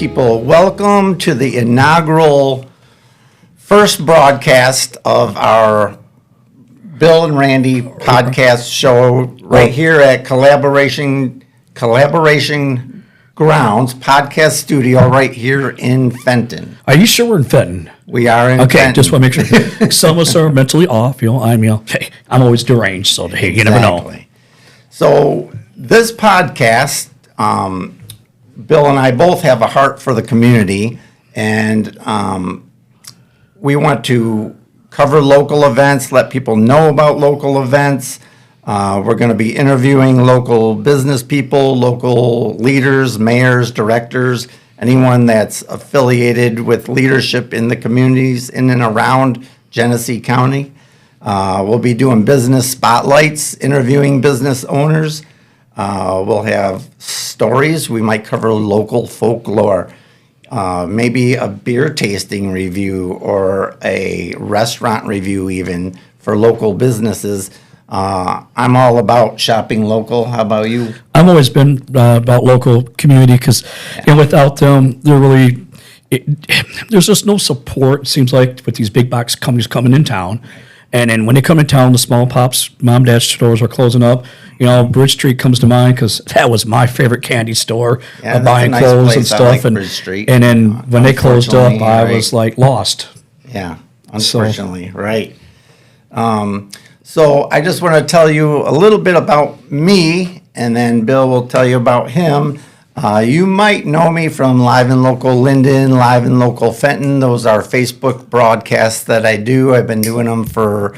people, welcome to the inaugural first broadcast of our Bill and Randy podcast show right here at Collaboration Grounds Podcast Studio right here in Fenton. Are you sure we're in Fenton? We are in Okay, Fenton. just want to make sure. Some of us are mentally off. Hey, I'm always deranged, so hey, you never know. Exactly. So this podcast, Bill and I both have a heart for the community, and we want to cover local events, let people know about local events. We're going to be interviewing local business people, local leaders, mayors, directors, anyone that's affiliated with leadership in the communities in and around Genesee County. We'll be doing business spotlights, interviewing business owners. We'll have stories. We might cover local folklore, maybe a beer tasting review or a restaurant review even for local businesses. I'm all about shopping local. How about you? I've always been about local community because without them, there's just no support, it seems like, with these big box companies coming in town. And then when they come in town, the small pops, mom, dad stores are closing up. Bridge Street comes to mind because that was my favorite candy store, Yeah, that's buying a nice clothes place. and I stuff. like and Bridge Street. and then when they closed up, Unfortunately, I right. was like lost. Yeah, unfortunately, right. So I just want to tell you a little bit about me, and then Bill will tell you about him. You might know me from Live and Local Linden, Live and Local Fenton. Those are Facebook broadcasts that I do. I've been doing them for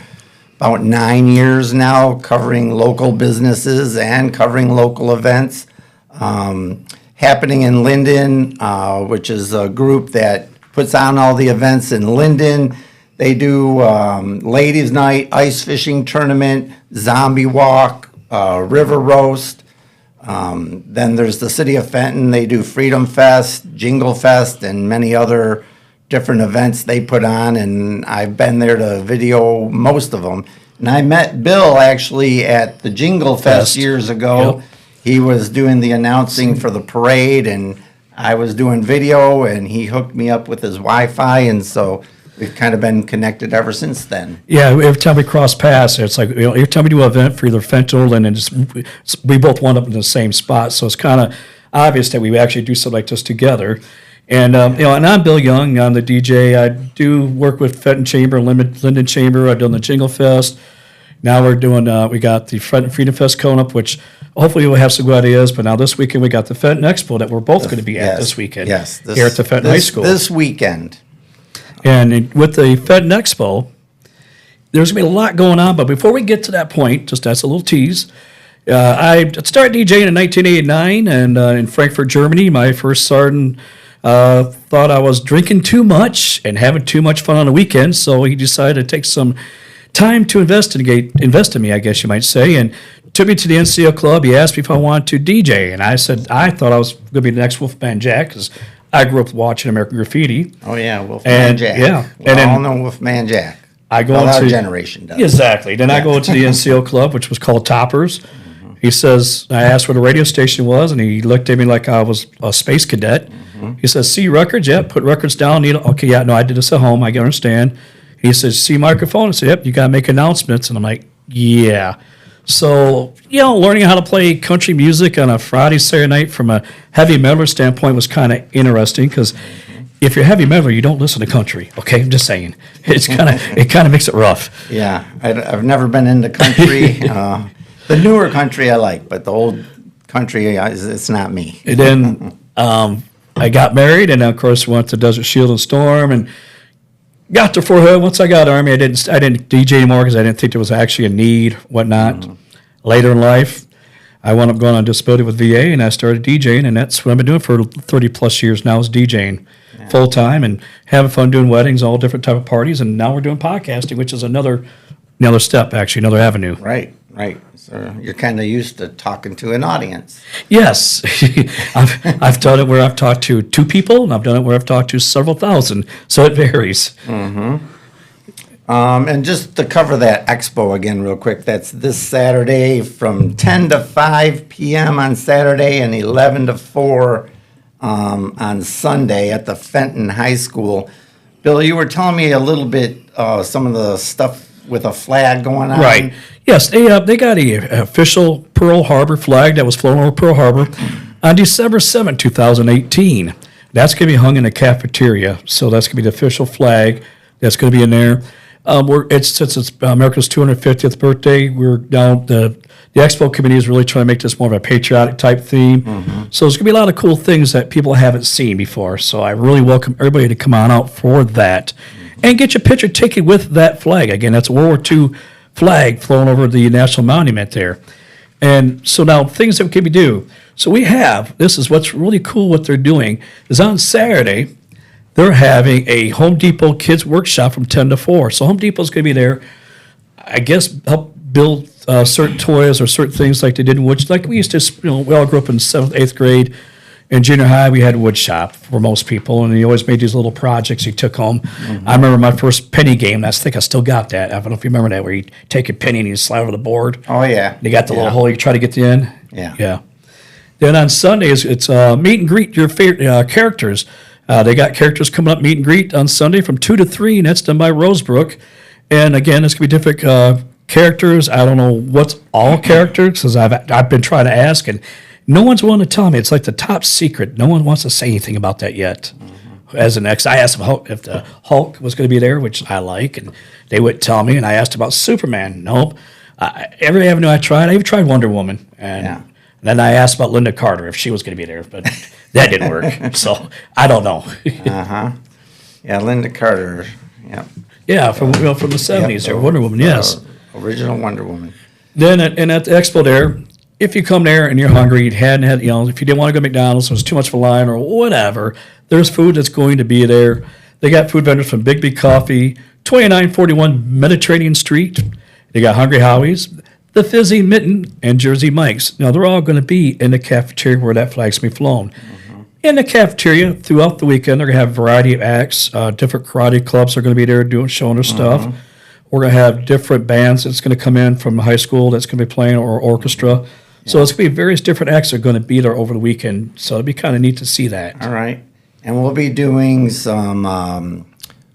about 9 years now, covering local businesses and covering local events. Happening in Linden, which is a group that puts on all the events in Linden. They do Ladies' Night, Ice Fishing Tournament, Zombie Walk, River Roast. Then there's the City of Fenton. They do Freedom Fest, Jingle Fest, and many other different events they put on. And I've been there to video most of them. And I met Bill actually at the Jingle Fest years ago. Yep. He was doing the announcing for the parade, and I was doing video, and he hooked me up with his Wi-Fi, and so we've kind of been connected ever since then. Yeah, every time we cross paths, it's like every time we do an event for either Fenton and we both wound up in the same spot. So it's kind of obvious that we actually do something like this together. And and I'm Bill Young. I'm the DJ. I do work with Fenton Chamber, Linden Chamber. I've done the Jingle Fest. Now we're doing. We got the Freedom Fest coming up, which hopefully we'll have some good ideas. But now this weekend we got the Fenton Expo that we're both going to be at this weekend. Yes, here at the Fenton High School this weekend. And with the Fenton Expo, there's going to be a lot going on. But before we get to that point, just that's a little tease. I started DJing in 1989 and in Frankfurt, Germany. My first sergeant thought I was drinking too much and having too much fun on the weekends, so he decided to take some time to invest in me, I guess you might say, and took me to the NCO club. He asked me if I wanted to DJ, and I said I thought I was going to be the next Wolfman Jack because I grew up watching American Graffiti. Oh yeah, Wolfman Jack. Yeah, we and all then know Wolfman Jack. I go Well, our into generation does. exactly. Then I go into the NCO club, which was called Toppers. He says, I asked where the radio station was, and he looked at me like I was a space cadet. He says, see records? Yep, put records down. Okay, yeah, no, I did this at home. I can understand. He says, see microphone? I said, yep, you got to make announcements. And I'm like, yeah. So, learning how to play country music on a Friday, Saturday night from a heavy metal standpoint was kind of interesting because if you're a heavy metal, you don't listen to country. Okay, I'm just saying. It kind of makes it rough. Yeah, I've never been into country. The newer country I like, but the old country, it's not me. And then I got married, and of course went to Desert Shield and Storm, and got to Fort Hood. Once I got Army, I didn't DJ anymore because I didn't think there was actually a need, whatnot. Later in life, I wound up going on disability with VA, and I started DJing, and that's what I've been doing for 30 plus years now is DJing full time and having fun doing weddings, all different type of parties, and now we're doing podcasting, which is another step, actually, another avenue. Right. So you're kind of used to talking to an audience. Yes, I've done it where I've talked to 2 people, and I've done it where I've talked to several thousand. So it varies. And just to cover that expo again real quick, that's this Saturday from 10 to 5 p.m. on Saturday and 11 to 4 on Sunday at the Fenton High School. Bill, you were telling me a little bit some of the stuff with a flag going on. Right. Yes, they got a official Pearl Harbor flag that was flown over Pearl Harbor on December 7, 2018. That's going to be hung in the cafeteria. So that's going to be the official flag that's going to be in there. Since it's America's 250th birthday, we're down the Expo committee is really trying to make this more of a patriotic type theme. So there's going to be a lot of cool things that people haven't seen before. So I really welcome everybody to come on out for that and get your picture taken with that flag. Again, that's a World War II flag flown over the National Monument there. And so now things that can we do. So this is what's really cool what they're doing is on Saturday, they're having a Home Depot kids workshop from 10 to 4. So Home Depot's going to be there, I guess, help build certain toys or certain things like they did in wood. Like we used to, we all grew up in 7th, 8th grade. In junior high, we had wood shop for most people, and you always made these little projects you took home. I remember my first penny game. I think I still got that. I don't know if you remember that, where you take a penny and you slide over the board. Oh, yeah. You got the little hole you try to get the end. Yeah. Yeah. Then on Sundays, it's meet and greet your favorite characters. They got characters coming up, meet and greet on Sunday from 2 to 3, and that's done by Rosebrook. And again, it's going to be different characters. I don't know what's all characters, because I've been trying to ask, and no one's willing to tell me. It's like the top secret. No one wants to say anything about that yet. As an ex, I asked if the Hulk was going to be there, which I like, and they wouldn't tell me. And I asked about Superman. Nope. Every avenue I tried, I even tried Wonder Woman. And then I asked about Linda Carter, if she was going to be there, but that didn't work. So I don't know. Yeah, Linda Carter. Yeah. Yeah, from the 70s, or Wonder Woman, yes. Original Wonder Woman. Then at the expo there, if you come there and you're hungry, you hadn't had, if you didn't want to go to McDonald's, it was too much of a line or whatever, there's food that's going to be there. They got food vendors from Big Big Coffee, 2941 Mediterranean Street. They got Hungry Howie's, the Fizzy Mitten, and Jersey Mike's. Now, they're all going to be in the cafeteria where that flag's going to be flown. In the cafeteria throughout the weekend, they're going to have a variety of acts. Different karate clubs are going to be there showing their stuff. We're going to have different bands that's going to come in from high school that's going to be playing, or orchestra. So it's going to be various different acts that are going to be there over the weekend. So it'd be kind of neat to see that. All right. And we'll be doing some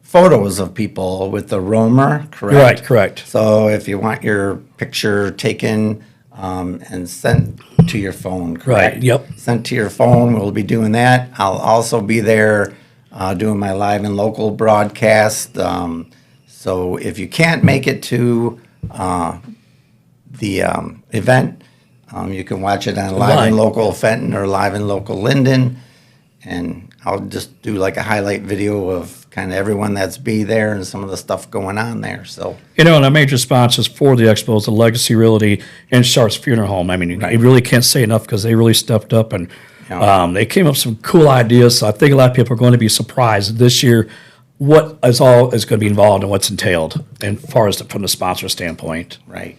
photos of people with the roamer, correct? Right, correct. So if you want your picture taken and sent to your phone, correct? Right, yep. Sent to your phone, we'll be doing that. I'll also be there doing my live and local broadcast. So if you can't make it to the event, you can watch it on Live and Local Fenton or Live and Local Linden, and I'll just do like a highlight video of kind of everyone that's be there and some of the stuff going on there. So and our major sponsors for the expo is the Legacy Realty and Sharp's Funeral Home. I mean, you really can't say enough because they really stepped up and they came up with some cool ideas. So I think a lot of people are going to be surprised this year what is going to be involved and what's entailed, and far as from the sponsor standpoint. Right.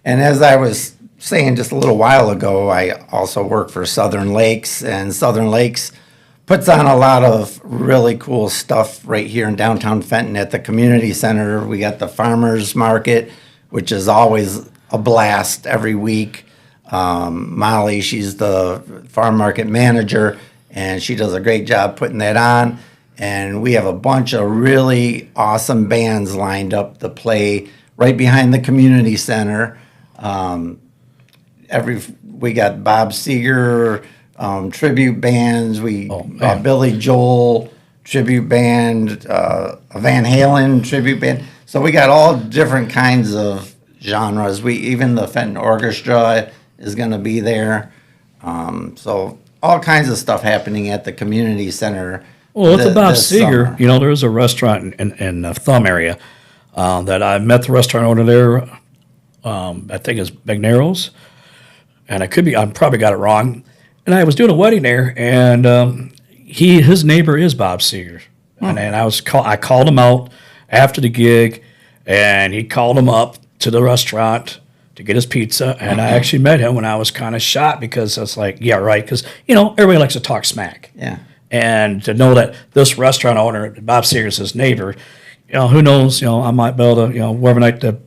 And as I was saying just a little while ago, I also work for Southern Lakes, and Southern Lakes puts on a lot of really cool stuff right here in downtown Fenton at the community center. We got the farmers market, which is always a blast every week. Molly, she's the farm market manager, and she does a great job putting that on. And we have a bunch of really awesome bands lined up to play right behind the community center. We got Bob Seger tribute bands. Billy Joel tribute band, a Van Halen tribute band. So we got all different kinds of genres. Even the Fenton Orchestra is going to be there. So all kinds of stuff happening at the community center. Well, with the Bob Seger, there's a restaurant in the Thumb area that I met the restaurant owner there. I think it's Bagnero's, and I probably got it wrong. And I was doing a wedding there, and his neighbor is Bob Seger, and I called him out after the gig, and he called him up to the restaurant to get his pizza, and I actually met him when I was kind of shocked because I was like, yeah, right, because everybody likes to talk smack, and to know that this restaurant owner, Bob Seger's his neighbor. Who knows? I might be able to, whatever night the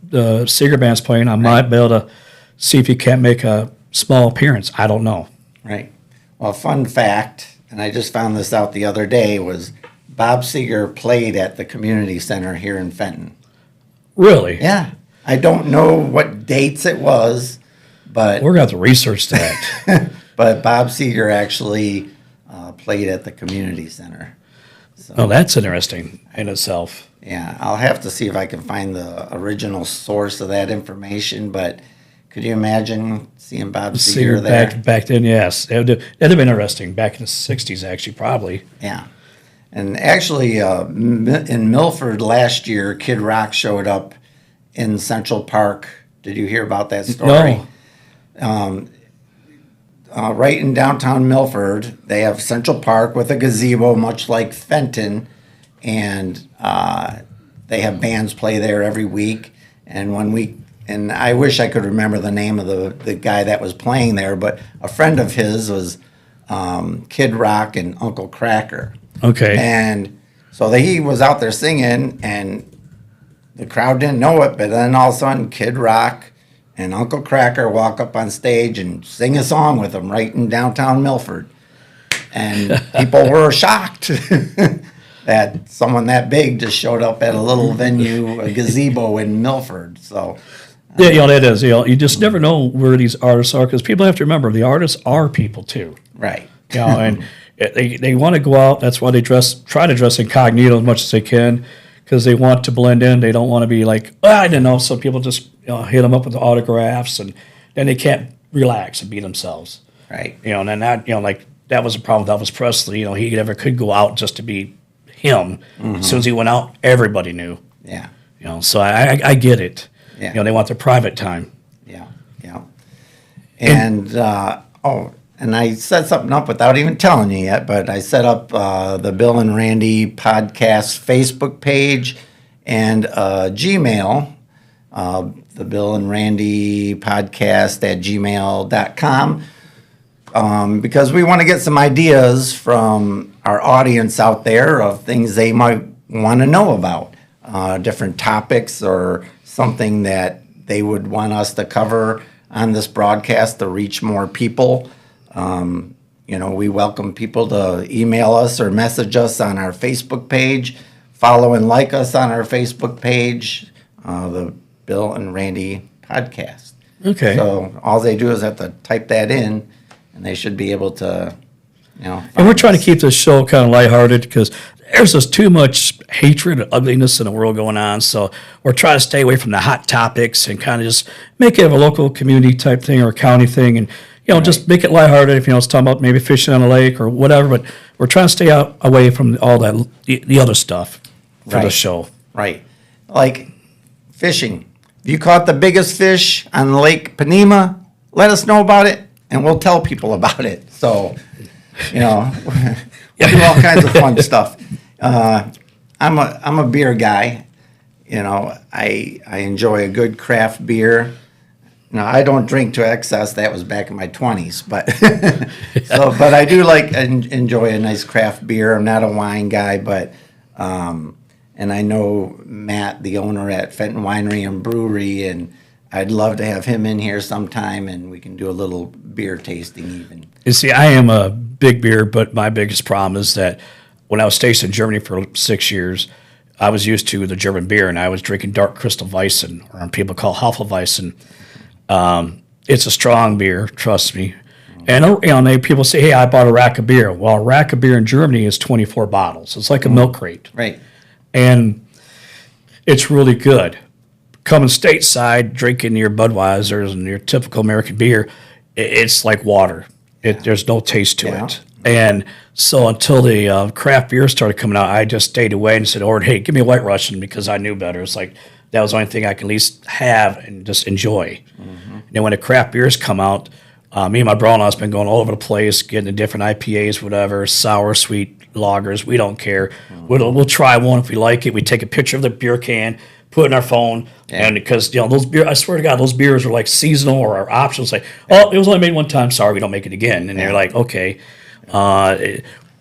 Seger band's playing, I might be able to see if he can't make a small appearance. I don't know. Right. Well, fun fact, and I just found this out the other day, was Bob Seger played at the community center here in Fenton. Really? Yeah. I don't know what dates it was, but We're going to have to research that. but Bob Seger actually played at the community center. Oh, that's interesting in itself. Yeah, I'll have to see if I can find the original source of that information, but could you imagine seeing Bob Seger there? Back then, yes. That'd have been interesting. Back in the 60s, actually, probably. Yeah. And actually, in Milford last year, Kid Rock showed up in Central Park. Did you hear about that story? No. Right in downtown Milford, they have Central Park with a gazebo, much like Fenton, and they have bands play there every week. And I wish I could remember the name of the guy that was playing there, but a friend of his was Kid Rock and Uncle Kracker. Okay. And so he was out there singing, and the crowd didn't know it, but then all of a sudden, Kid Rock and Uncle Kracker walk up on stage and sing a song with him right in downtown Milford. And people were shocked that someone that big just showed up at a little venue, a gazebo in Milford. So, Yeah, that is. You just never know where these artists are, because people have to remember the artists are people too. right. And they want to go out. That's why they try to dress incognito as much as they can, because they want to blend in. They don't want to be like, I don't know. So people just hit them up with the autographs, and then they can't relax and be themselves. Right. And then that was a problem with Elvis Presley. He never could go out just to be him. As soon as he went out, everybody knew. Yeah. So I get it. Yeah. They want their private time. Yeah. Yeah. And, and I set something up without even telling you yet, but I set up the Bill and Randy podcast Facebook page and Gmail, the Bill and Randy podcast at gmail.com, because we want to get some ideas from our audience out there of things they might want to know about, different topics or something that they would want us to cover on this broadcast to reach more people. We welcome people to email us or message us on our Facebook page, follow and like us on our Facebook page, the Bill and Randy podcast. Okay. So all they do is have to type that in, and they should be able to, And we're trying to keep this show kind of lighthearted, because there's just too much hatred and ugliness in the world going on. So we're trying to stay away from the hot topics and kind of just make it a local community type thing or a county thing, and just make it lighthearted. If it's talking about maybe fishing on a lake or whatever, but we're trying to stay away from all that the other stuff for the show. Right. Like fishing. If you caught the biggest fish on Lake Panema, let us know about it, and we'll tell people about it. So, we do all kinds of fun stuff. I'm a beer guy. I enjoy a good craft beer. I don't drink to excess. That was back in my 20s, but but I do enjoy a nice craft beer. I'm not a wine guy, but and I know Matt, the owner at Fenton Winery and Brewery, and I'd love to have him in here sometime, and we can do a little beer tasting even. You see, I am a big beer, but my biggest problem is that when I was stationed in Germany for 6 years, I was used to the German beer, and I was drinking dark crystal Weissen, or people call Hefeweizen. It's a strong beer, trust me. And people say, hey, I bought a rack of beer. Well, a rack of beer in Germany is 24 bottles. It's like a milk crate. Right. And it's really good. Coming stateside, drinking your Budweisers and your typical American beer, it's like water. There's no taste to it. And so until the craft beer started coming out, I just stayed away and said, hey, give me a White Russian, because I knew better. It's like that was the only thing I could at least have and just enjoy. And then when the craft beers come out, me and my brother-in-law's been going all over the place, getting the different IPAs, whatever, sour, sweet lagers. We don't care. We'll try one if we like it. We take a picture of the beer can, put it in our phone, and because those beer, I swear to God, those beers are like seasonal or are options. Like, it was only made one time. Sorry, we don't make it again. And they're like, okay.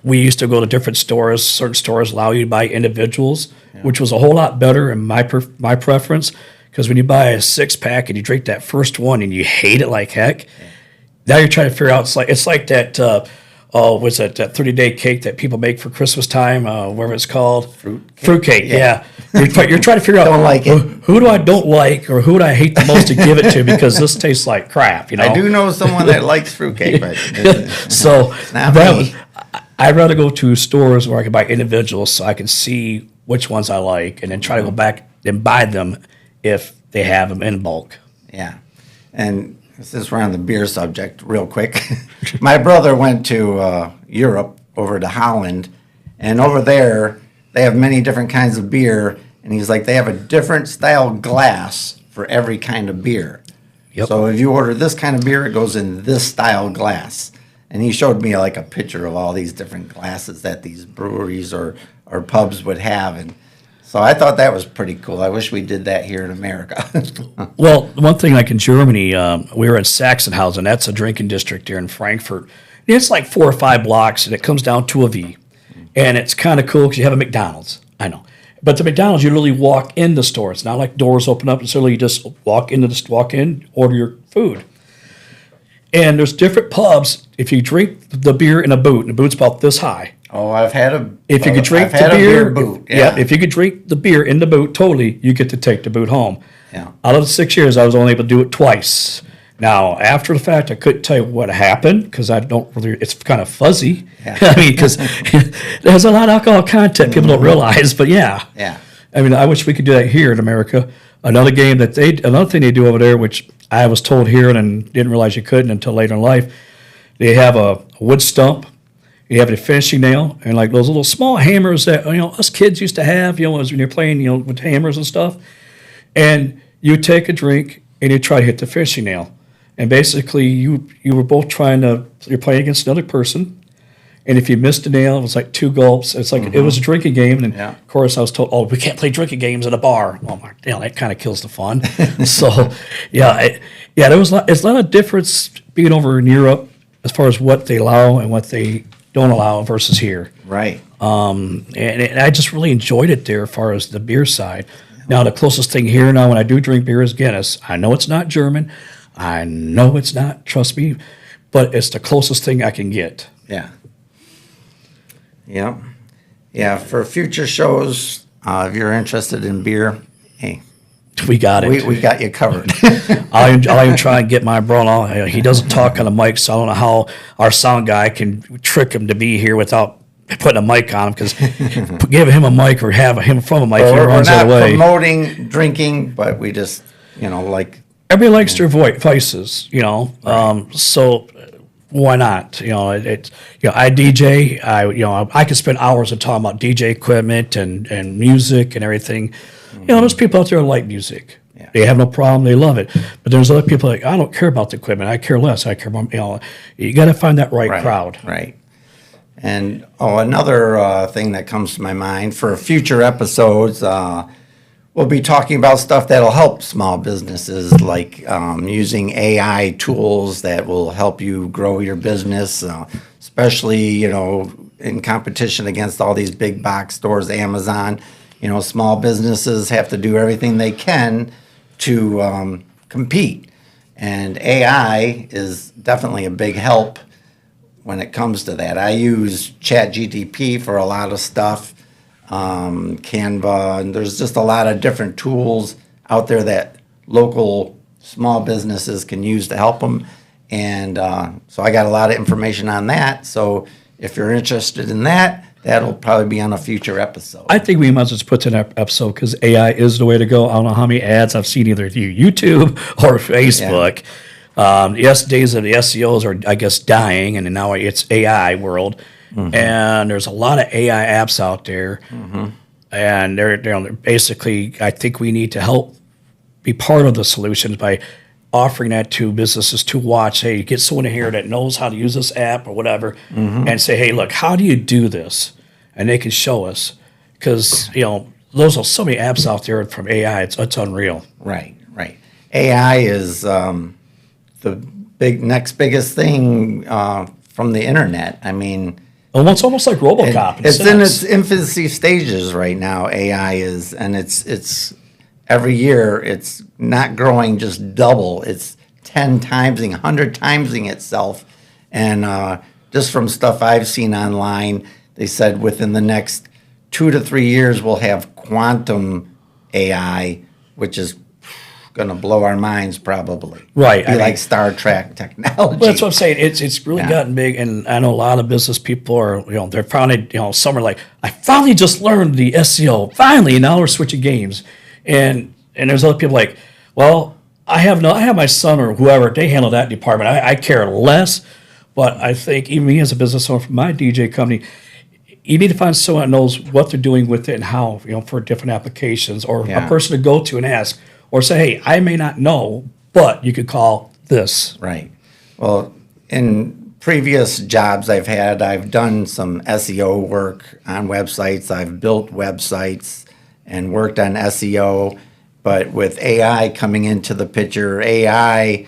We used to go to different stores. Certain stores allow you to buy individuals, which was a whole lot better in my preference. Because when you buy a 6-pack and you drink that first one and you hate it like heck, now you're trying to figure out. It's like that. oh, what's that 30-day cake that people make for Christmas time? Whatever it's called. Fruitcake, yeah. You're trying to figure out Don't like it. who do I don't like or who do I hate the most to give it to because this tastes like crap, you know? I do know someone that likes fruitcake, but So not that me. I'd rather go to stores where I can buy individuals so I can see which ones I like and then try to go back and buy them if they have them in bulk. Yeah. And since we're on the beer subject, real quick, my brother went to Europe, over to Holland, and over there they have many different kinds of beer, and he's like, they have a different style glass for every kind of beer. Yep. So if you order this kind of beer, it goes in this style glass. And he showed me like a picture of all these different glasses that these breweries or pubs would have, and so I thought that was pretty cool. I wish we did that here in America. Well, one thing like in Germany, we were in Sachsenhausen. That's a drinking district here in Frankfurt. It's like 4 or 5 blocks, and it comes down to a V. And it's kind of cool because you have a McDonald's. I know. But the McDonald's, you literally walk in the store. It's not like doors open up. It's literally you just walk in, order your food. And there's different pubs. If you drink the beer in a boot, and the boot's about this high. Oh, I've had a. If you could drink I've the had a beer, boot. yeah. If you could drink the beer in the boot, totally, you get to take the boot home. Yeah. Out of the 6 years, I was only able to do it twice. Now, after the fact, I couldn't tell you what happened because I don't really. It's kind of fuzzy. Yeah. I mean, because there's a lot of alcohol content people don't realize. But yeah. Yeah. I mean, I wish we could do that here in America. Another thing they do over there, which I was told here and didn't realize you couldn't until later in life. They have a wood stump. You have a finishing nail and like those little small hammers that us kids used to have. As when you're playing with hammers and stuff. And you take a drink and you try to hit the finishing nail. And basically, you were both you're playing against another person. And if you missed a nail, it was like 2 gulps. It's like it was a drinking game. And Yeah. of course, I was told, "Oh, we can't play drinking games at a bar." Well, that kind of kills the fun. So, there was it's a lot of difference being over in Europe as far as what they allow and what they don't allow versus here. Right. And I just really enjoyed it there as far as the beer side. Now, the closest thing here now when I do drink beer is Guinness. I know it's not German. I know it's not, trust me, but it's the closest thing I can get. Yeah. Yeah. Yeah. For future shows, if you're interested in beer, hey, We got it. we got you covered. I'll even try and get my brother. He doesn't talk on the mic, so I don't know how our sound guy can trick him to be here without putting a mic on him. Because give him a mic or have him from a mic, he We're runs not that away. promoting drinking, but we just, like, Everybody likes their vices, so why not? I DJ. I could spend hours of talking about DJ equipment and music and everything. There's people out there who like music. Yeah. They have no problem. They love it. But there's other people like, I don't care about the equipment. I care less. I care more. You got to find that right crowd. Right. And another thing that comes to my mind for future episodes, we'll be talking about stuff that'll help small businesses, like using AI tools that will help you grow your business, especially in competition against all these big box stores, Amazon. Small businesses have to do everything they can to compete, and AI is definitely a big help when it comes to that. I use ChatGPT for a lot of stuff. Canva, and there's just a lot of different tools out there that local small businesses can use to help them. And so I got a lot of information on that. So if you're interested in that, that'll probably be on a future episode. I think we must just put in an episode because AI is the way to go. I don't know how many ads I've seen either through YouTube or Facebook. Days of the SEOs are, I guess, dying, and now it's AI world. Mm-hmm. And there's a lot of AI apps out there. Mm-hmm. And they're basically, I think we need to help be part of the solutions by offering that to businesses to watch. Hey, get someone in here that knows how to use this app or whatever, and say, hey, look, how do you do this? And they can show us. Because, those are so many apps out there from AI, it's unreal. Right. AI is the next biggest thing from the internet. I mean, well, it's almost like RoboCop. It's in its infancy stages right now. AI is, and it's every year it's not growing just double. It's 10 timesing, 100 timesing itself, and just from stuff I've seen online, they said within the next 2 to 3 years, we'll have quantum AI, which is going to blow our minds probably. Right, Be I like mean- Star Trek technology. Well, that's what I'm saying. It's really Yeah. gotten big, and I know a lot of business people are, they're finally, some are like, I finally just learned the SEO, finally, and now we're switching games, and there's other people like, well, I have my son or whoever, they handle that department. I care less, but I think even me as a business owner for my DJ company, you need to find someone that knows what they're doing with it and how, for different applications, or Yeah. a person to go to and ask, or say, hey, I may not know, but you could call this. Right. Well, in previous jobs I've done some SEO work on websites. I've built websites and worked on SEO. But with AI coming into the picture, AI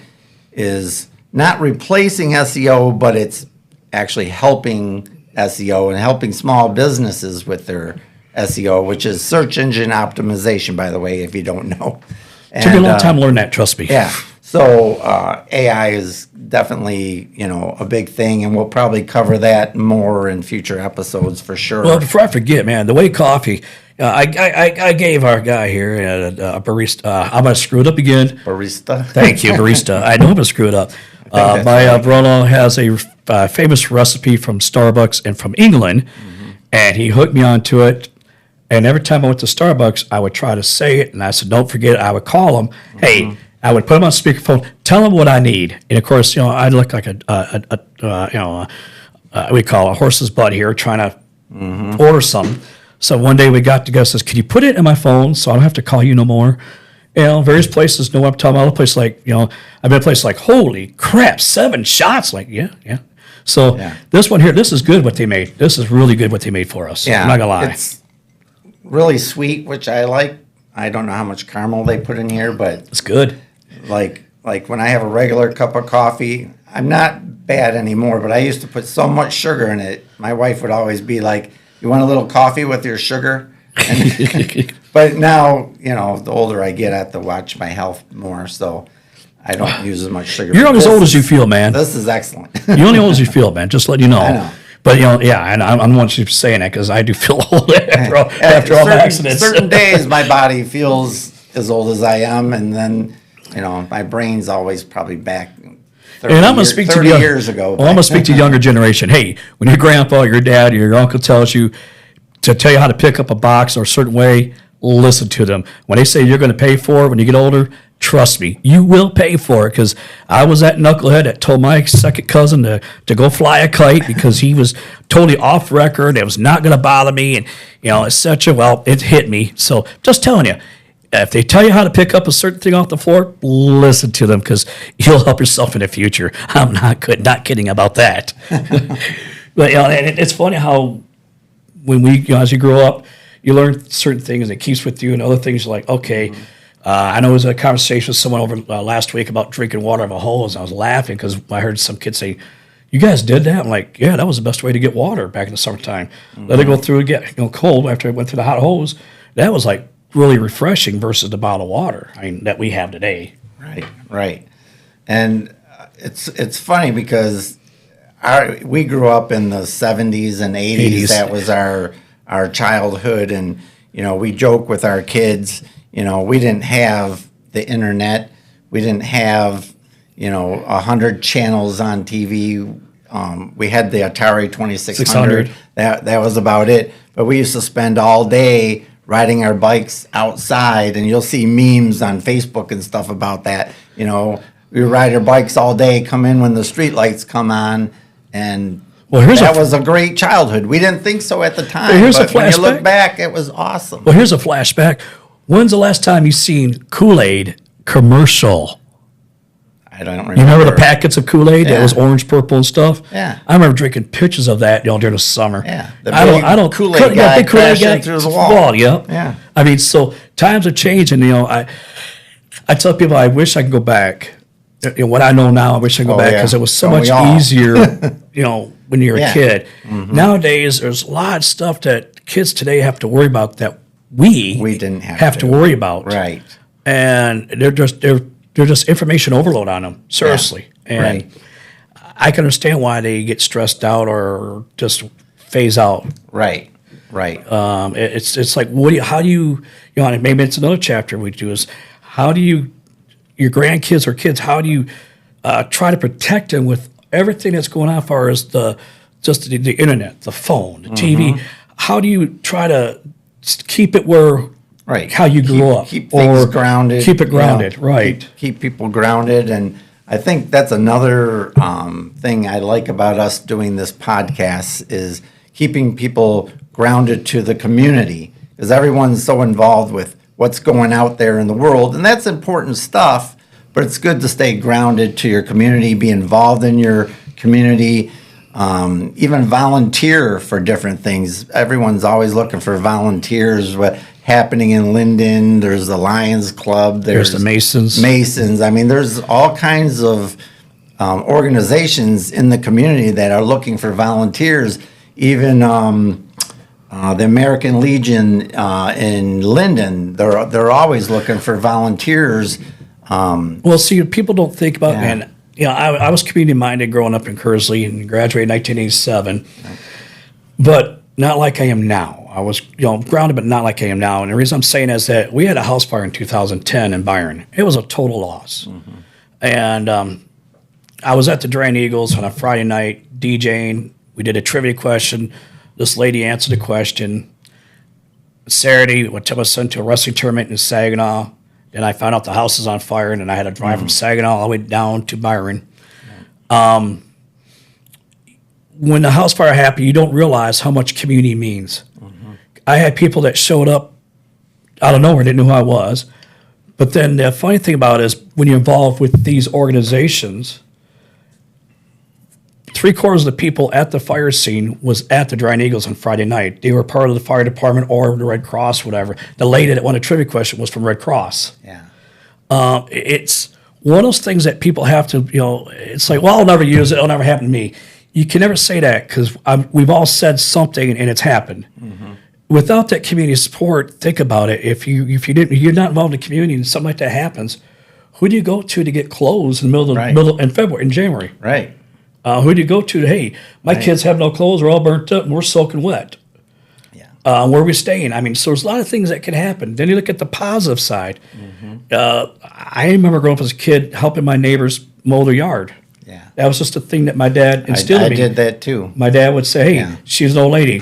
is not replacing SEO, but it's actually helping SEO and helping small businesses with their SEO, which is search engine optimization, by the way, if you don't know. Took me a long time to learn that, trust me. Yeah. So AI is definitely, a big thing, and we'll probably cover that more in future episodes for sure. Well, before I forget, man, the way coffee, I gave our guy here a barista. I'm gonna screw it up again. Barista. Thank you, barista. I know I'm gonna screw it up. My Bruno has a famous recipe from Starbucks and from England, and he hooked me onto it. And every time I went to Starbucks, I would try to say it, and I said, "Don't forget." I would call him. Hey, I would put him on speakerphone, tell him what I need, and of course, I look like we call a horse's butt here, trying to order something. So one day we got together, says, "Can you put it in my phone so I don't have to call you no more?" Various places know what I'm talking about. Other places like, I've been to places like, holy crap, 7 shots. Like, yeah. So Yeah. this one here, this is good what they made. This is really good what they made for us. Yeah. I'm not gonna lie. It's really sweet, which I like. I don't know how much caramel they put in here, but It's good. like when I have a regular cup of coffee, I'm not bad anymore, but I used to put so much sugar in it. My wife would always be like, "You want a little coffee with your sugar?" And, but now, the older I get, I have to watch my health more, so I don't use as much sugar. You're But only as this old as you is- feel, man. This is excellent. You're only old as you feel, man. Just let you know. I know. But yeah, and I'm the one who's saying that because I do feel old after all the accidents. Certain days, my body feels as old as I am, and then, my brain's always probably back 30, And I'm going to speak to 30 the years ago. Well, I'm going to speak to the younger generation. Hey, when your grandpa, your dad, your uncle tells you to tell you how to pick up a box or a certain way, listen to them. When they say you're going to pay for it when you get older, trust me, you will pay for it. Because I was that knucklehead that told my second cousin to go fly a kite because he was totally off record. It was not going to bother me, and it's such a it hit me. So just telling you. If they tell you how to pick up a certain thing off the floor, listen to them because you'll help yourself in the future. I'm not kidding about that. But and it's funny how when we, as you grow up, you learn certain things and it keeps with you, and other things you're like, okay. I know there was a conversation with someone over last week about drinking water out of a hose. And I was laughing because I heard some kids say, "You guys did that?" I'm like, "Yeah, that was the best way to get water back in the summertime. Let it go through and get cold after it went through the hot hose." That was like really refreshing versus the bottled water that we have today. Right. And it's funny because we grew up in the 70s and 80s. 80s. That was our childhood, and we joke with our kids. We didn't have the internet. We didn't have 100 channels on TV. We had the Atari 2600. That was about it. But we used to spend all day riding our bikes outside, and you'll see memes on Facebook and stuff about that. We ride our bikes all day, come in when the street lights come on, and that was a great childhood. We didn't think so at the time, but when you look back, it was awesome. Well, here's a flashback. When's the last time you seen Kool-Aid commercial? I don't remember. You remember the packets of Kool-Aid that Yeah. was orange, purple, and stuff? Yeah. I remember drinking pictures of that, during the summer. Yeah. I don't Kool-Aid guy big Kool-Aid crashing guy through the wall. Yep. Yeah. I mean, so times have changed, and I tell people I wish I could go back. What I know now, I wish I could go back yeah. because it was so Don't much we all? easier, when you're Yeah. a kid. Nowadays, there's a lot of stuff that kids today have to worry about that we didn't have to worry about. Right. And they're just information overload on them. Seriously. And Right. I can understand why they get stressed out or just phase out. Right. Right. It's like, how do you know, and maybe it's another chapter we do is how do you, your grandkids or kids, how do you try to protect them with everything that's going on as far as the internet, the phone, the TV? How do you try to keep it where, Right. how you grew up? Keep things or grounded. Keep it grounded, right. Keep people grounded. And I think that's another thing I like about us doing this podcast is keeping people grounded to the community, because everyone's so involved with what's going out there in the world, and that's important stuff, but it's good to stay grounded to your community, be involved in your community, even volunteer for different things. Everyone's always looking for volunteers. What happening in Linden, there's the Lions Club, There's the Masons. I mean, there's all kinds of organizations in the community that are looking for volunteers. Even the American Legion in Linden, they're always looking for volunteers. Well, see, people don't think about, Yeah. man, I was community minded growing up in Kersley and graduated in 1987, but not like I am now. I was, grounded, but not like I am now. And the reason I'm saying is that we had a house fire in 2010 in Byron. It was a total loss. And I was at the Duran Eagles on a Friday night DJing. We did a trivia question. This lady answered the question. Saturday, we took my son to a wrestling tournament in Saginaw. Then I found out the house is on fire, and then I had to drive from Saginaw all the way down to Byron. When the house fire happened, you don't realize how much community means. I had people that showed up out of nowhere, didn't know who I was. But then the funny thing about it is when you're involved with these organizations, 3/4 of the people at the fire scene was at the Duran Eagles on Friday night. They were part of the fire department or the Red Cross, whatever. The lady that won a trivia question was from Red Cross. Yeah. It's one of those things that people have to, it's like, well, I'll never use it. It'll never happen to me. You can never say that because we've all said something and it's happened. Without that community support, think about it. If you're not involved in the community and something like that happens, who do you go to get clothes in the middle in February, in January? Right. Who do you go to? Hey, my kids have no clothes. We're all burnt up and we're soaking wet. Yeah. Where are we staying? I mean, so there's a lot of things that can happen. Then you look at the positive side. I remember growing up as a kid helping my neighbors mow their yard. Yeah. That was just a thing that my dad instilled in I me. did that too. My dad would say, hey, Yeah. she's an old lady.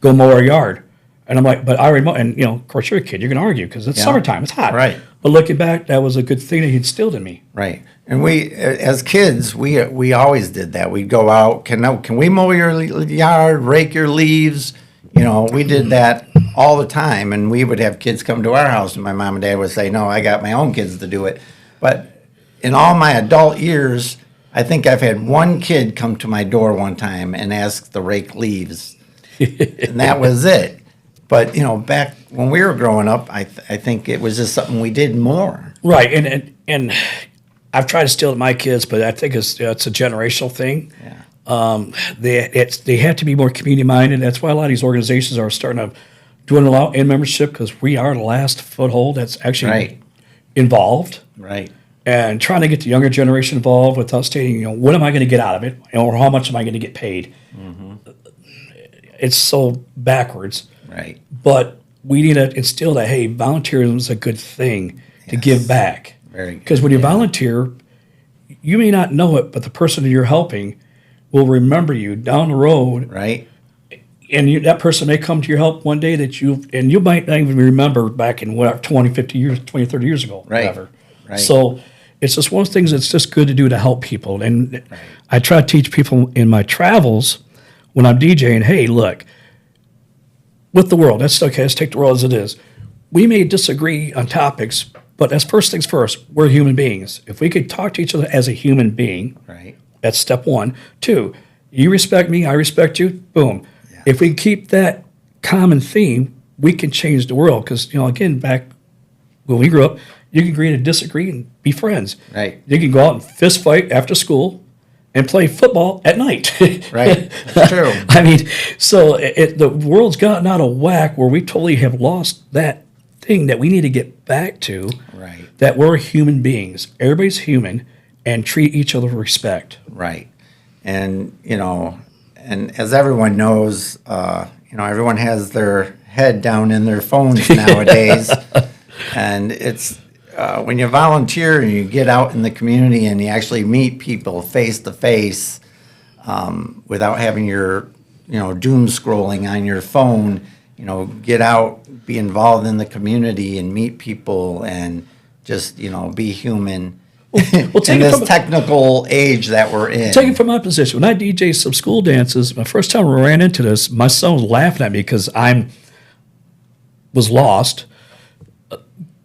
Go mow our yard. And I'm like, but I already mowed. And, of course, you're a kid. You're going to argue because it's Yeah. summertime. It's hot. Right. But looking back, that was a good thing that he instilled in me. Right. And we, as kids, we always did that. We'd go out, can we mow your yard, rake your leaves? We did that all the time. And we would have kids come to our house, and my mom and dad would say, no, I got my own kids to do it. But in all my adult years, I think I've had one kid come to my door one time and ask to rake leaves. And that was it. But, back when we were growing up, I think it was just something we did more. Right. And I've tried to steal it to my kids, but I think it's a generational thing. Yeah. They have to be more community minded. That's why a lot of these organizations are starting to doing a lot in membership because we are the last foothold that's actually Right. involved. Right. And trying to get the younger generation involved without stating, what am I going to get out of it, or how much am I going to get paid? It's so backwards. Right. But we need to instill that, hey, volunteerism is a good thing to give back. Very good. Because when you volunteer, you may not know it, but the person that you're helping will remember you down the road. Right. And that person may come to your help one day and you might not even remember back in 20, 50 years, 20, 30 years ago, Right. whatever. Right. So it's just one of those things that's just good to do to help people. And I try to teach people in my travels when I'm DJing, hey, look, with the world, that's okay, let's take the world as it is. We may disagree on topics, but that's first things first. We're human beings. If we could talk to each other as a human being, Right. that's step one. Two, you respect me, I respect you, boom. Yeah. If we keep that common theme, we can change the world. Because, again, back when we grew up, you can agree to disagree and be friends. Right. You can go out and fist fight after school and play football at night. Right. That's true. I mean, so the world's gotten out of whack where we totally have lost that thing that we need to get back to. Right. That we're human beings. Everybody's human and treat each other with respect. Right. And, and as everyone knows, everyone has their head down in their phones nowadays. And it's when you volunteer and you get out in the community and you actually meet people face to face without having your, doom scrolling on your phone, get out, be involved in the community and meet people and just, be human. take in it this from- technical age that we're in. Take it from my position. When I DJ some school dances, my first time I ran into this, my son was laughing at me because was lost.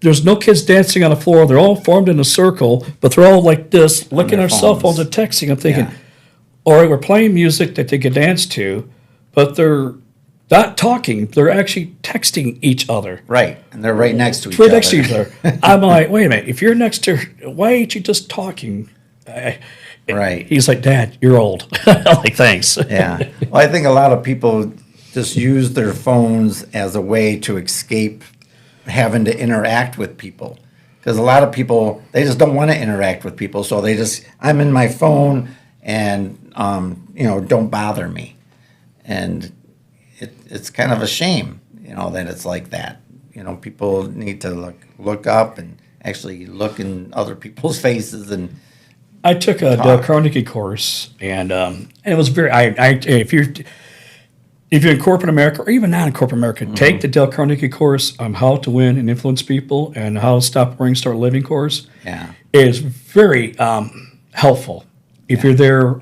There's no kids dancing on the floor. They're all formed in a circle, but they're all like this, looking at their their cell phones. phones and texting. I'm thinking, Yeah. all right, we're playing music that they can dance to, but they're not talking. They're actually texting each other. Right, and they're right next to each We're other. next to each other. I'm like, wait a minute. If you're next to her, why ain't you just talking? Right. He's like, Dad, you're old. I'm like, thanks. Yeah. Well, I think a lot of people just use their phones as a way to escape having to interact with people. Because a lot of people, they just don't want to interact with people. So I'm in my phone and, don't bother me. And it's kind of a shame, that it's like that. People need to look up and actually look in other people's faces and I took a Dale Carnegie course, and it was very. If you're in corporate America or even not in corporate America, take the Dale Carnegie course on how to win and influence people and how to stop worrying, start living course. Yeah. It is very helpful if you're there,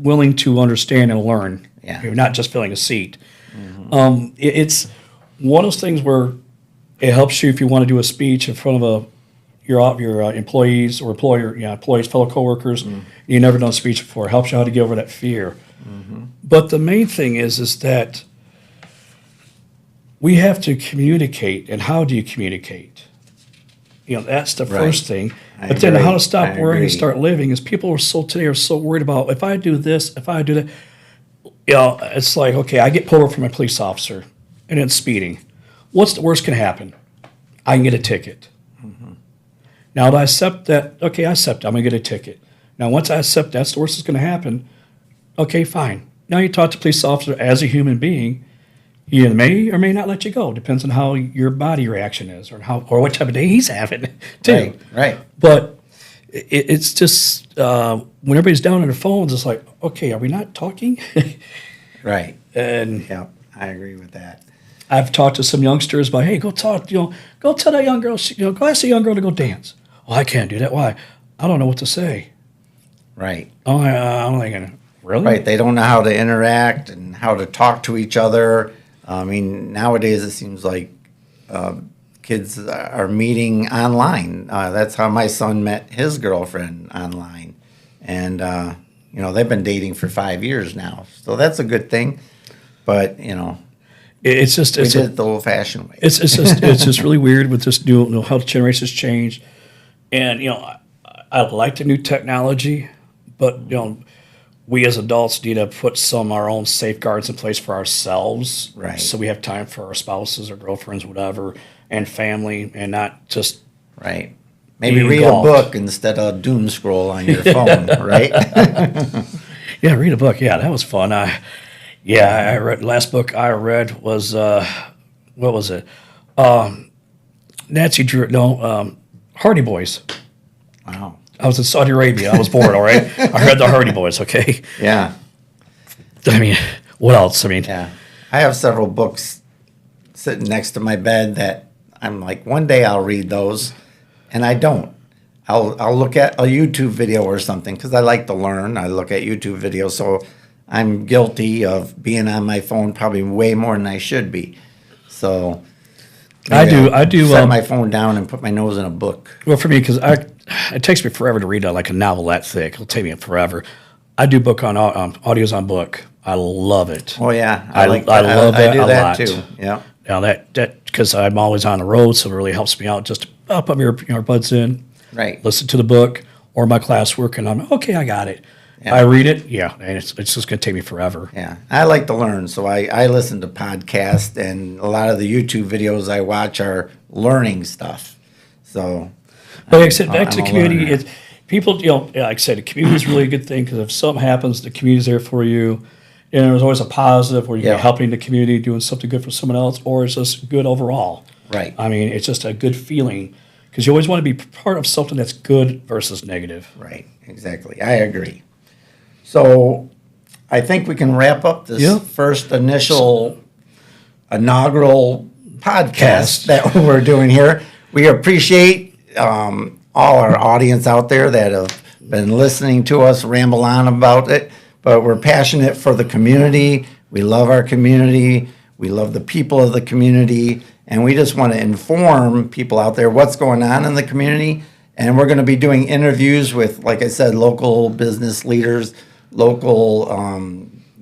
willing to understand and learn. Yeah. You're not just filling a seat. It's one of those things where it helps you if you want to do a speech in front of your employees or employees, fellow coworkers. You've never done a speech before. It helps you how to get over that fear. But the main thing is that we have to communicate. And how do you communicate? That's the Right. first thing. I But then how agree. to stop I worrying and agree. start living is people are so worried about if I do this, if I do that. It's like, okay, I get pulled over from a police officer and it's speeding. What's the worst can happen? I can get a ticket. Now, do I accept that? Okay, I accept it. I'm going to get a ticket. Now, once I accept that's the worst that's going to happen, okay, fine. Now you talk to the police officer as a human being. He may or may not let you go. Depends on how your body reaction is or what type of day he's having, too. Right. But it's just when everybody's down on their phones, it's like, okay, are we not talking? Right. And Yep. I agree with that. I've talked to some youngsters about, hey, go talk, go tell that young girl, go ask a young girl to go dance. Well, I can't do that. Why? I don't know what to say. Right. Oh, I'm thinking, really? Right. They don't know how to interact and how to talk to each other. I mean, nowadays it seems like kids are meeting online. That's how my son met his girlfriend online. And, they've been dating for 5 years now. So that's a good thing. But, It's just we it's did a, it the old-fashioned way. it's just really weird with this new how the generations change, and I like the new technology, but we as adults need to put some of our own safeguards in place for ourselves, Right. So we have time for our spouses or girlfriends, whatever, and family, and not just Right. Maybe Being read involved. a book instead of doom scroll on your phone, right? read a book. Yeah, that was fun. I read last book I read was what was it? Nancy Drew. No, Hardy Boys. Wow. I was in Saudi Arabia. I was bored. All right, I read the Hardy Boys. Okay, Yeah. I mean, what else? I mean, Yeah. I have several books sitting next to my bed that I'm like, one day I'll read those, and I don't. I'll look at a YouTube video or something because I like to learn. I look at YouTube videos, so I'm guilty of being on my phone probably way more than I should be. So I maybe do. I'll set my phone down and put my nose in a book. Well, for me, because it takes me forever to read like a novel that thick. It'll take me forever. I do book on audios on book. I love it. Oh yeah, I like love that I do a that lot. too. Yeah. Now that because I'm always on the road, so it really helps me out. Just put my earbuds in, Right. listen to the book or my classwork, and I'm okay. I got it. Yeah. I read it, and it's just going to take me forever. Yeah, I like to learn, so I listen to podcasts, and a lot of the YouTube videos I watch are learning stuff. So, But like I said, back I'm to the a community, learner. people, like I said, the community is really a good thing because if something happens, the community's there for you. And there's always a positive where you're Yeah. helping the community, doing something good for someone else, or it's just good overall. Right. I mean, it's just a good feeling because you always want to be part of something that's good versus negative. Right, exactly. I agree. So I think we can wrap up this Yeah. first initial inaugural podcast that we're doing here. We appreciate all our audience out there that have been listening to us ramble on about it, but we're passionate for the community. We love our community. We love the people of the community, and we just want to inform people out there what's going on in the community. And we're going to be doing interviews with, like I said, local business leaders, local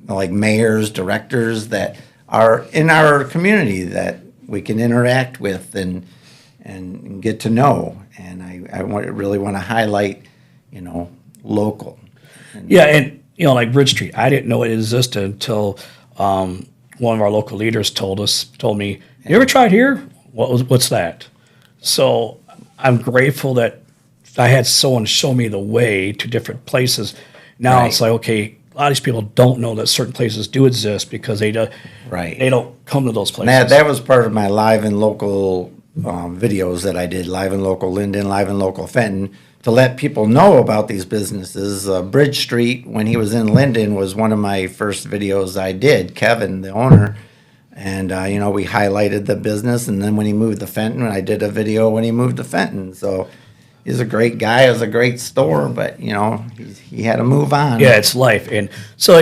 like mayors, directors that are in our community that we can interact with and get to know. And really want to highlight, local. Yeah, and like Bridge Street, I didn't know it existed until one of our local leaders told me, "You ever tried here? What's that?" So I'm grateful that I had someone show me the way to different places. Now Right. it's like, okay, a lot of these people don't know that certain places do exist because they don't come to those places. That was part of my live and local videos that I did, live and local Linden, live and local Fenton, to let people know about these businesses. Bridge Street, when he was in Linden, was one of my first videos I did. Kevin, the owner, and we highlighted the business. And then when he moved to Fenton, I did a video when he moved to Fenton. So he's a great guy. It was a great store, but he had to move on. Yeah, it's life, and so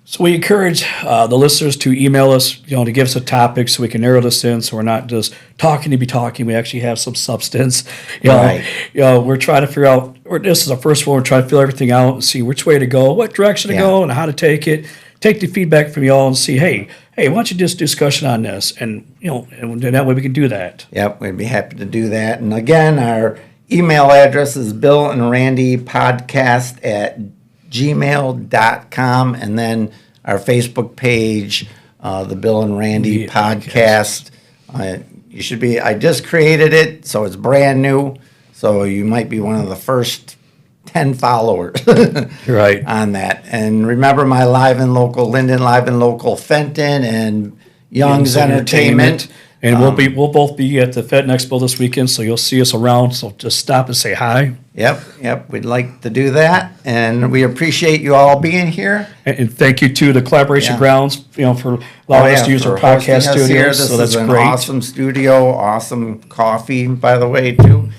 so we encourage the listeners to email us, to give us a topic so we can narrow this in, so we're not just talking to be talking. We actually have some substance. Right. We're trying to figure out. This is our first one. We're trying to fill everything out and see which way to go, what direction to go, and how to take it. Take the feedback from y'all and see, hey, why don't you just discussion on this, and and that way we can do that. Yep, we'd be happy to do that. And again, our email address is billandrandypodcast@gmail.com, and then our Facebook page, the Bill and Randy Yeah, Podcast. I just created it, so it's brand new. So you might be one of the first 10 followers Right. on that. And remember my live and local Linden, live and local Fenton, and Young's Entertainment. And we'll both be at the Fenton Expo this weekend, so you'll see us around. So just stop and say hi. Yep, we'd like to do that, and we appreciate you all being here. And thank you to the Collaboration Yeah. Grounds, for allowing us to use for our podcast hosting us studio. here. So This that's is an great. awesome studio, awesome coffee, by the way, too.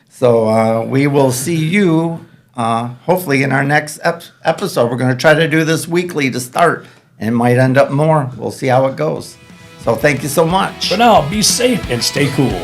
So we will see you hopefully in our next episode. We're going to try to do this weekly to start, and it might end up more. We'll see how it goes. So thank you so much. For now, be safe and stay cool.